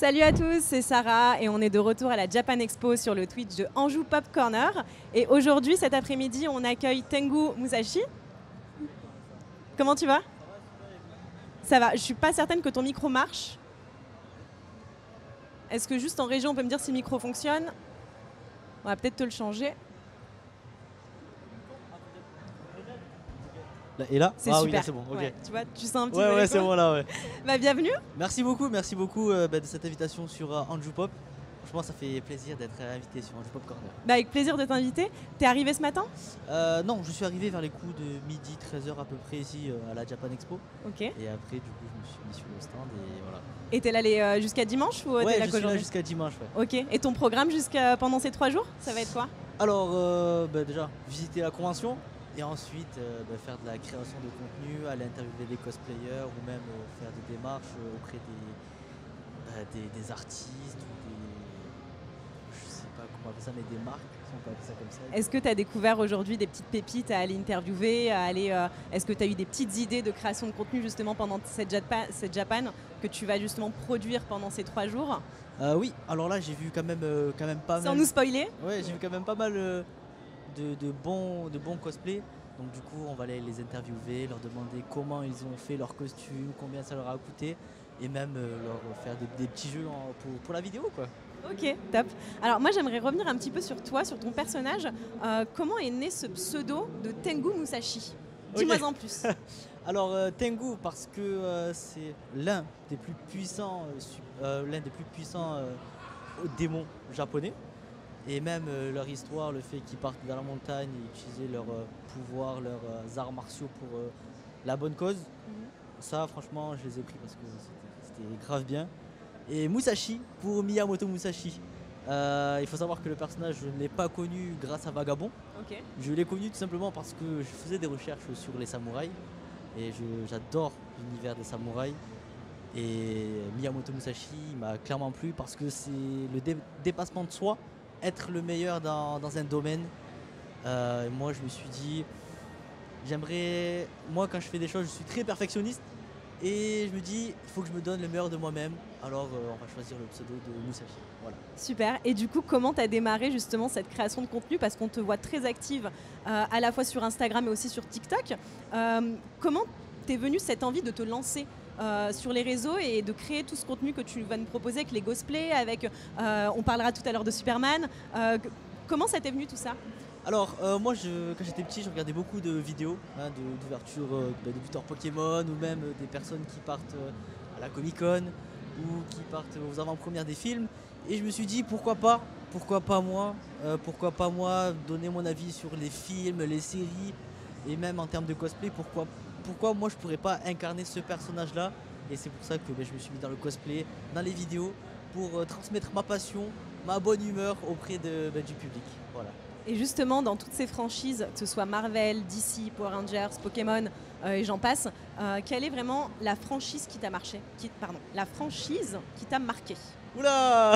Salut à tous, c'est Sarah et on est de retour à la Japan Expo sur le Twitch de Anjou Pop Corner. Et aujourd'hui, cet après-midi, on accueille Tengu Musashi. Comment tu vas? Ça va, je suis pas certaine que ton micro marche. Est-ce que juste en région, on peut me dire si le micro fonctionne? On va peut-être te le changer. Et là? C'est ah super. Oui, là c'est bon. Ok. Ouais, tu vois, tu sens un petit peu. Ouais, c'est bon là. Ouais. Bah, bienvenue. Merci beaucoup de cette invitation sur Anjou Pop. Franchement, ça fait plaisir d'être invité sur Anjou Pop Corner. Bah, avec plaisir de t'inviter. T'es arrivé ce matin? Non, je suis arrivé vers les coups de midi, 13h à peu près ici à la Japan Expo. Ok. Et après, du coup, je me suis mis sur le stand et voilà. Et t'es allé jusqu'à dimanche ou t'es Ouais, là je suis là qu'aujourd'hui? jusqu'à dimanche. Ouais. Ok. Et ton programme pendant ces 3 jours, ça va être quoi? Alors, déjà, visiter la convention. Et ensuite, faire de la création de contenu, aller interviewer des cosplayers ou même faire des démarches auprès des artistes ou je sais pas comment appeler ça, mais des marques, si on peut appeler ça comme ça. Est-ce que tu as découvert aujourd'hui des petites pépites à aller interviewer, est-ce que tu as eu des petites idées de création de contenu justement pendant cette Japan que tu vas justement produire pendant ces 3 jours? Oui, alors là j'ai vu quand même pas mal. Sans nous spoiler? Ouais, j'ai vu quand même pas mal de bons cosplays. Donc du coup on va aller les interviewer, leur demander comment ils ont fait leur costume, combien ça leur a coûté et même leur faire des petits jeux pour la vidéo quoi. Ok, top. Alors moi j'aimerais revenir un petit peu sur toi, sur ton personnage. Comment est né ce pseudo de Tengu Musashi? Dis-moi en plus. Alors Tengu parce que c'est l'un des plus puissants démons japonais. Et même leur histoire, le fait qu'ils partent dans la montagne et utiliser leurs pouvoirs, leurs arts martiaux pour la bonne cause, ça franchement je les ai pris parce que c'était grave bien. Et Musashi pour Miyamoto Musashi. Il faut savoir que le personnage je ne l'ai pas connu grâce à Vagabond. Okay. Je l'ai connu tout simplement parce que je faisais des recherches sur les samouraïs et j'adore l'univers des samouraïs. Et Miyamoto Musashi m'a clairement plu parce que c'est le dépassement de soi. Être le meilleur dans un domaine. Moi je me suis dit, moi quand je fais des choses je suis très perfectionniste et je me dis il faut que je me donne le meilleur de moi-même, alors on va choisir le pseudo de Musashi. Voilà. Super, et du coup comment tu as démarré justement cette création de contenu, parce qu'on te voit très active à la fois sur Instagram mais aussi sur TikTok. Comment t'es venue cette envie de te lancer sur les réseaux et de créer tout ce contenu que tu vas nous proposer avec les cosplays, on parlera tout à l'heure de Superman. Comment ça t'est venu tout ça? Alors moi quand j'étais petit je regardais beaucoup de vidéos d'ouverture de lutteurs Pokémon ou même des personnes qui partent à la Comic Con ou qui partent aux avant-premières des films et je me suis dit pourquoi pas moi donner mon avis sur les films, les séries et même en termes de cosplay, pourquoi moi je pourrais pas incarner ce personnage là. Et c'est pour ça que je me suis mis dans le cosplay, dans les vidéos pour transmettre ma passion, ma bonne humeur auprès du public. Voilà. Et justement, dans toutes ces franchises, que ce soit Marvel, DC, Power Rangers, Pokémon et j'en passe, quelle est vraiment la franchise qui t'a la franchise qui t'a marqué? Oula.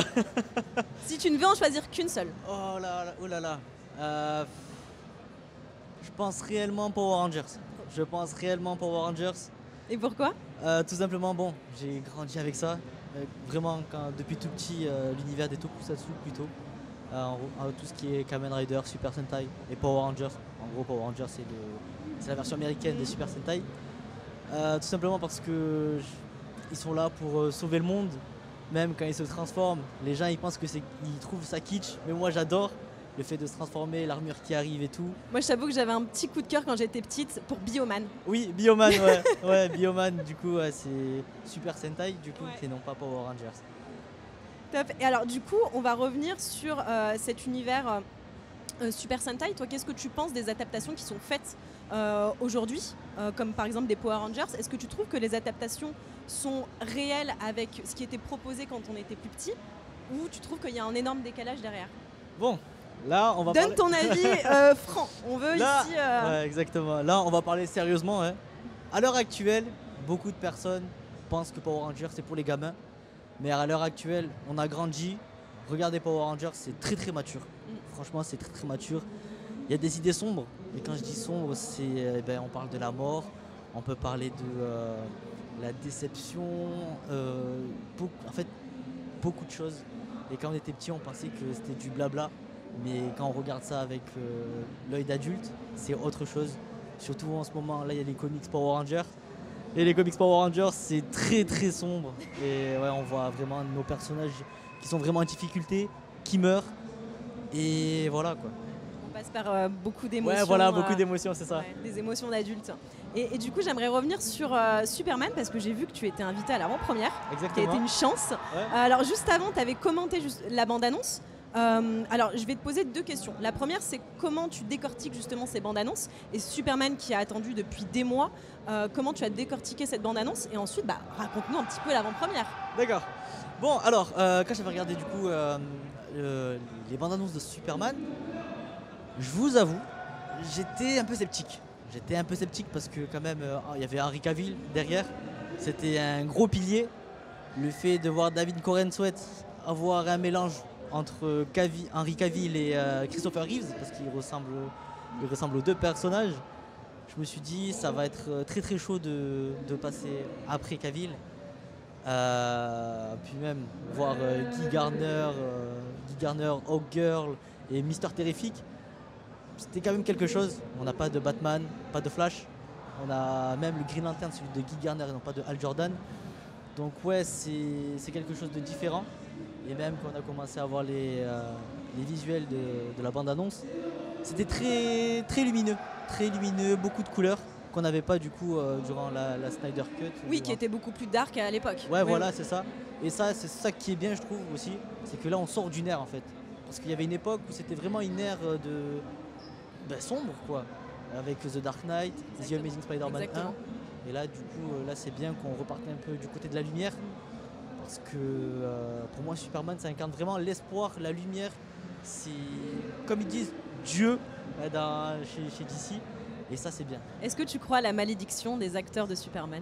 Si tu ne veux en choisir qu'une seule. Oh là là. Je pense réellement Power Rangers. Et pourquoi? Tout simplement, bon, j'ai grandi avec ça. Vraiment, depuis tout petit, l'univers des tokusatsu plutôt. Tout ce qui est Kamen Rider, Super Sentai et Power Rangers. En gros, Power Rangers c'est la version américaine des Super Sentai. Tout simplement parce que ils sont là pour sauver le monde. Même quand ils se transforment, les gens ils pensent ils trouvent ça kitsch, mais moi j'adore le fait de se transformer, l'armure qui arrive et tout. Moi je t'avoue que j'avais un petit coup de cœur quand j'étais petite pour Bioman. Oui, Bioman, ouais, Bioman, du coup c'est Super Sentai, du coup, et non pas Power Rangers. Top. Et alors du coup, on va revenir sur cet univers Super Sentai. Toi, qu'est-ce que tu penses des adaptations qui sont faites aujourd'hui, comme par exemple des Power Rangers? Est-ce que tu trouves que les adaptations sont réelles avec ce qui était proposé quand on était plus petit, ou tu trouves qu'il y a un énorme décalage derrière? Bon, là on va Donne ton avis franc. On veut là, ici... Ouais, exactement. Là on va parler sérieusement. Hein. À l'heure actuelle, beaucoup de personnes pensent que Power Rangers c'est pour les gamins. Mais à l'heure actuelle, on a grandi. Regardez Power Rangers, c'est très très mature. Franchement, c'est très très mature. Il y a des idées sombres. Et quand je dis sombre, on parle de la mort. On peut parler de la déception. En fait, beaucoup de choses. Et quand on était petit, on pensait que c'était du blabla. Mais quand on regarde ça avec l'œil d'adulte, c'est autre chose. Surtout en ce moment, là, il y a les comics Power Rangers. Et les comics Power Rangers, c'est très très sombre. Et ouais, on voit vraiment nos personnages qui sont vraiment en difficulté, qui meurent. Et voilà quoi. On passe par beaucoup d'émotions. Ouais, voilà, beaucoup d'émotions, c'est ça. Ouais, des émotions d'adultes. Et du coup, j'aimerais revenir sur Superman parce que j'ai vu que tu étais invité à l'avant-première, qui a Exactement. été une chance. Ouais. Alors, juste avant, tu avais commenté la bande-annonce. Alors, je vais te poser deux questions. La première, c'est comment tu décortiques justement ces bandes-annonces et Superman qui a attendu depuis des mois, comment tu as décortiqué cette bande-annonce et ensuite, raconte-nous un petit peu l'avant-première. D'accord. Bon, alors, quand j'avais regardé du coup les bandes annonces de Superman, je vous avoue, j'étais un peu sceptique. J'étais un peu sceptique parce que quand même, il y avait Henry Cavill derrière. C'était un gros pilier. Le fait de voir David Corenswet avoir un mélange entre Henry Cavill et Christopher Reeves, parce qu'il ressemble aux deux personnages, je me suis dit ça va être très très chaud de passer après Cavill. Puis même voir Guy Garner, Hawkgirl et Mister Terrific, c'était quand même quelque chose. On n'a pas de Batman, pas de Flash, on a même le Green Lantern, celui de Guy Garner et non pas de Hal Jordan. Donc ouais, c'est quelque chose de différent. Et même quand on a commencé à voir les visuels de la bande-annonce, c'était très lumineux, beaucoup de couleurs qu'on n'avait pas du coup durant la Snyder Cut. Oui, qui était beaucoup plus dark à l'époque. Ouais, voilà, c'est ça. Et ça, c'est ça qui est bien, je trouve aussi, c'est que là, on sort d'une ère en fait. Parce qu'il y avait une époque où c'était vraiment une ère sombre, quoi. Avec The Dark Knight, The Amazing Spider-Man 1. Et là, du coup, là, c'est bien qu'on reparte un peu du côté de la lumière. Parce que pour moi, Superman, ça incarne vraiment l'espoir, la lumière. C'est, comme ils disent, Dieu chez DC. Et ça, c'est bien. Est-ce que tu crois à la malédiction des acteurs de Superman ?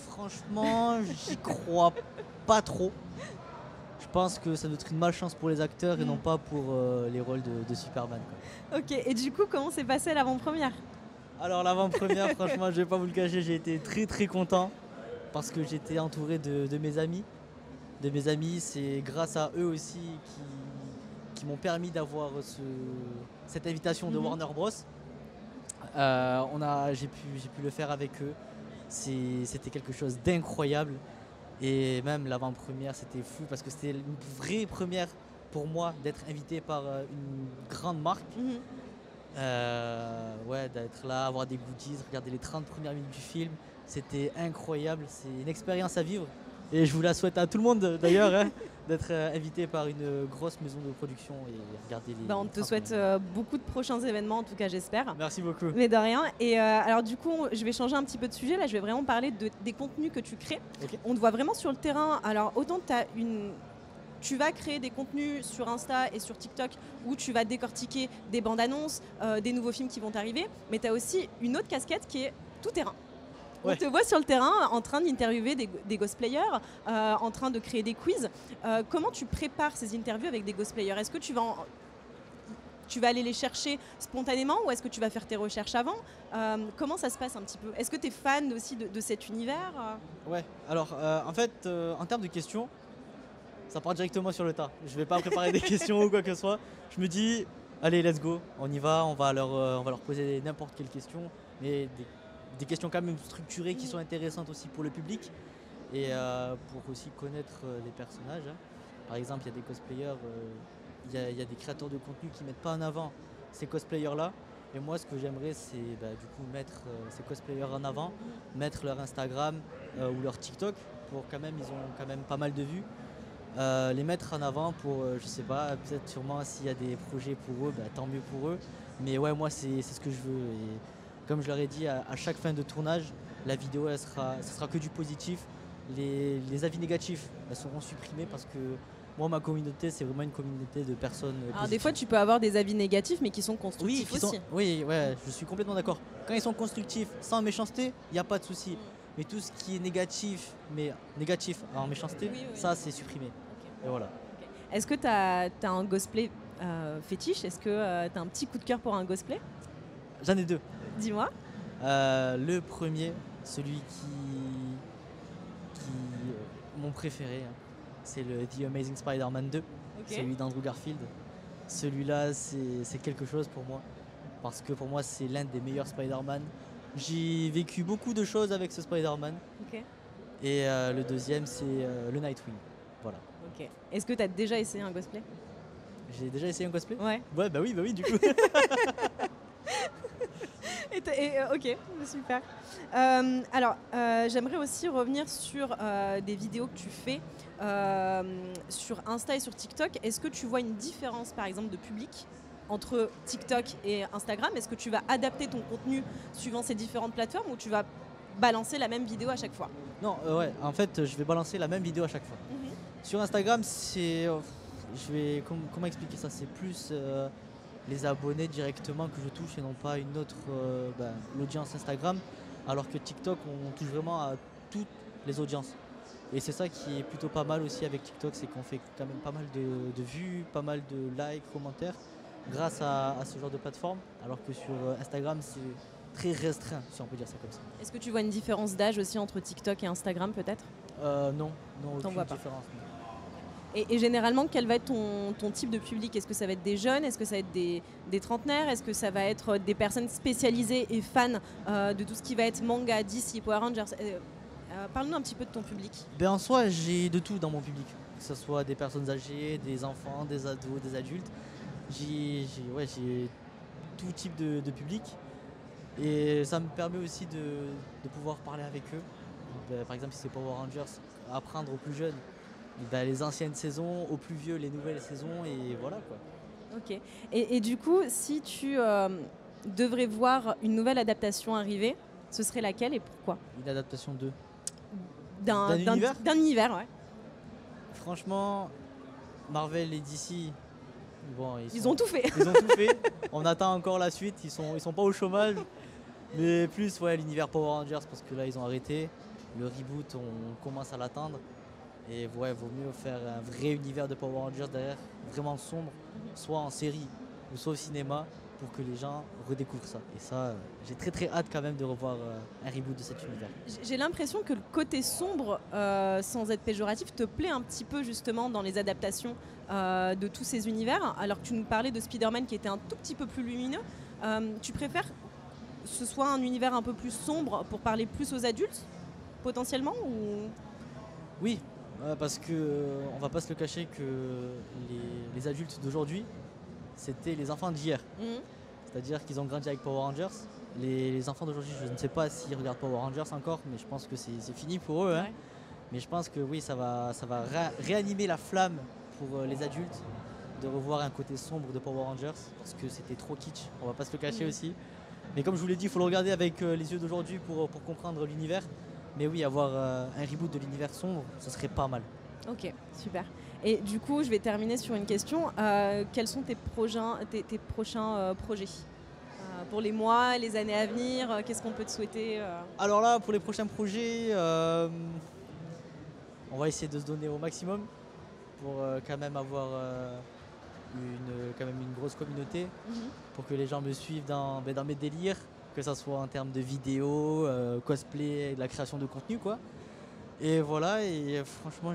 Franchement, j'y crois pas trop. Je pense que ça doit être une malchance pour les acteurs et non pas pour les rôles de Superman, quoi. Ok, et du coup, comment s'est passée l'avant-première ? Alors l'avant-première, franchement, je vais pas vous le cacher, j'ai été très très content parce que j'étais entouré de mes amis. De mes amis, c'est grâce à eux aussi qui m'ont permis d'avoir cette invitation de Warner Bros. J'ai pu le faire avec eux. C'était quelque chose d'incroyable. Et même l'avant-première, c'était fou parce que c'était une vraie première pour moi d'être invité par une grande marque. Ouais, d'être là, avoir des goodies, regarder les 30 premières minutes du film, c'était incroyable, c'est une expérience à vivre. Et je vous la souhaite à tout le monde d'ailleurs, hein, d'être invité par une grosse maison de production et regarder les. On te souhaite beaucoup de prochains événements, en tout cas j'espère. Merci beaucoup. Mais de rien. Et alors du coup, je vais changer un petit peu de sujet. Là, je vais vraiment parler des contenus que tu crées. Okay. On te voit vraiment sur le terrain. Alors autant tu vas créer des contenus sur Insta et sur TikTok où tu vas décortiquer des bandes annonces, des nouveaux films qui vont arriver. Mais tu as aussi une autre casquette qui est tout terrain. Ouais. On te voit sur le terrain en train d'interviewer des cosplayers, en train de créer des quiz. Comment tu prépares ces interviews avec des cosplayers ? Est-ce que tu vas aller les chercher spontanément ou est-ce que tu vas faire tes recherches avant ? Comment ça se passe un petit peu ? Est-ce que tu es fan aussi de cet univers ? Ouais, alors en fait, en termes de questions, ça part directement sur le tas. Je vais pas préparer des questions ou quoi que ce soit. Je me dis, allez, let's go, on y va, on va leur poser n'importe quelle question, mais des questions quand même structurées qui sont intéressantes aussi pour le public et pour aussi connaître les personnages. Hein. Par exemple, il y a des cosplayers, il y a des créateurs de contenu qui ne mettent pas en avant ces cosplayers-là. Et moi, ce que j'aimerais, c'est du coup mettre ces cosplayers en avant, mettre leur Instagram ou leur TikTok, pour quand même, ils ont quand même pas mal de vues. Les mettre en avant pour, je sais pas, peut-être sûrement s'il y a des projets pour eux, tant mieux pour eux. Mais ouais, moi, c'est ce que je veux. Et comme je leur ai dit, à chaque fin de tournage, la vidéo, ce sera que du positif. Les avis négatifs, elles seront supprimés parce que moi, ma communauté, c'est vraiment une communauté de personnes positives. Alors des fois, tu peux avoir des avis négatifs, mais qui sont constructifs aussi. Oui, ouais, je suis complètement d'accord. Quand ils sont constructifs, sans méchanceté, il n'y a pas de souci. Mais tout ce qui est négatif, mais négatif en méchanceté, ça, c'est supprimé. Okay. Et voilà. Okay. Est-ce que tu as un cosplay fétiche ? Est-ce que tu as un petit coup de cœur pour un cosplay ? J'en ai deux. Dis-moi. Le premier, celui qui mon préféré, hein. C'est le The Amazing Spider-Man 2, celui d'Andrew Garfield. Celui-là, c'est quelque chose pour moi, parce que pour moi, c'est l'un des meilleurs Spider-Man. J'ai vécu beaucoup de choses avec ce Spider-Man. Et le deuxième, c'est le Nightwing. Voilà. Est-ce que tu as déjà essayé un cosplay? J'ai déjà essayé un cosplay? Ouais. Ouais, bah oui, du coup. Ok, super. Alors, j'aimerais aussi revenir sur des vidéos que tu fais sur Insta et sur TikTok. Est-ce que tu vois une différence, par exemple, de public entre TikTok et Instagram? Est-ce que tu vas adapter ton contenu suivant ces différentes plateformes ou tu vas balancer la même vidéo à chaque fois? Non, ouais, en fait, je vais balancer la même vidéo à chaque fois. Sur Instagram, c'est... comment expliquer ça? C'est plus les abonnés directement que je touche et non pas une autre l'audience Instagram, alors que TikTok, on touche vraiment à toutes les audiences. Et c'est ça qui est plutôt pas mal aussi avec TikTok, c'est qu'on fait quand même pas mal de vues, pas mal de likes, commentaires, grâce à ce genre de plateforme, alors que sur Instagram, c'est très restreint, si on peut dire ça comme ça. Est-ce que tu vois une différence d'âge aussi entre TikTok et Instagram peut-être? Non, aucune différence. Et généralement, quel va être ton type de public? Est-ce que ça va être des jeunes? Est-ce que ça va être des trentenaires? Est-ce que ça va être des personnes spécialisées et fans de tout ce qui va être manga, DC, Power Rangers? Parle-nous un petit peu de ton public. En soi, j'ai de tout dans mon public. Que ce soit des personnes âgées, des enfants, des ados, des adultes. J'ai tout type de public. Et ça me permet aussi de pouvoir parler avec eux. Par exemple, si c'est Power Rangers, apprendre aux plus jeunes les anciennes saisons, aux plus vieux les nouvelles saisons, et voilà quoi. Ok. Et du coup, si tu devrais voir une nouvelle adaptation arriver, ce serait laquelle et pourquoi? Une adaptation d'un univers, ouais. Franchement, Marvel et DC, bon, ils ont tout fait. Ils ont tout fait. On attend encore la suite. Ils sont pas au chômage. Mais plus, l'univers Power Rangers, parce que là, ils ont arrêté. Le reboot, on commence à l'attendre. Et vaut mieux faire un vrai univers de Power Rangers derrière, vraiment sombre, soit en série ou soit au cinéma, pour que les gens redécouvrent ça. Et ça, j'ai très très hâte quand même de revoir un reboot de cet univers. J'ai l'impression que le côté sombre, sans être péjoratif, te plaît un petit peu justement dans les adaptations de tous ces univers. Alors que tu nous parlais de Spider-Man qui était un tout petit peu plus lumineux. Tu préfères que ce soit un univers un peu plus sombre pour parler plus aux adultes, potentiellement ou... Oui, parce que on va pas se le cacher que les adultes d'aujourd'hui, c'était les enfants d'hier. C'est-à-dire qu'ils ont grandi avec Power Rangers. Les enfants d'aujourd'hui, je ne sais pas s'ils regardent Power Rangers encore, mais je pense que c'est fini pour eux. Hein. Mais je pense que oui, ça va réanimer la flamme pour les adultes de revoir un côté sombre de Power Rangers, parce que c'était trop kitsch, on va pas se le cacher aussi. Mais comme je vous l'ai dit, il faut le regarder avec les yeux d'aujourd'hui pour comprendre l'univers. Mais oui, avoir un reboot de l'univers sombre, ce serait pas mal. Ok, super. Et du coup, je vais terminer sur une question. Quels sont tes prochains projets pour les mois, les années à venir? Qu'est-ce qu'on peut te souhaiter Alors là, pour les prochains projets, on va essayer de se donner au maximum pour quand même avoir une grosse communauté, pour que les gens me suivent dans mes délires, que ce soit en termes de vidéos, cosplay, de la création de contenu, quoi. Et voilà, et franchement,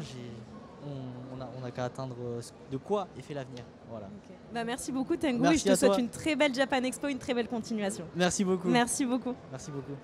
on a qu'à attendre de quoi est fait l'avenir. Voilà. Okay. Merci beaucoup Tengu, et je te souhaite une très belle Japan Expo, une très belle continuation. Merci beaucoup. Merci beaucoup. Merci beaucoup.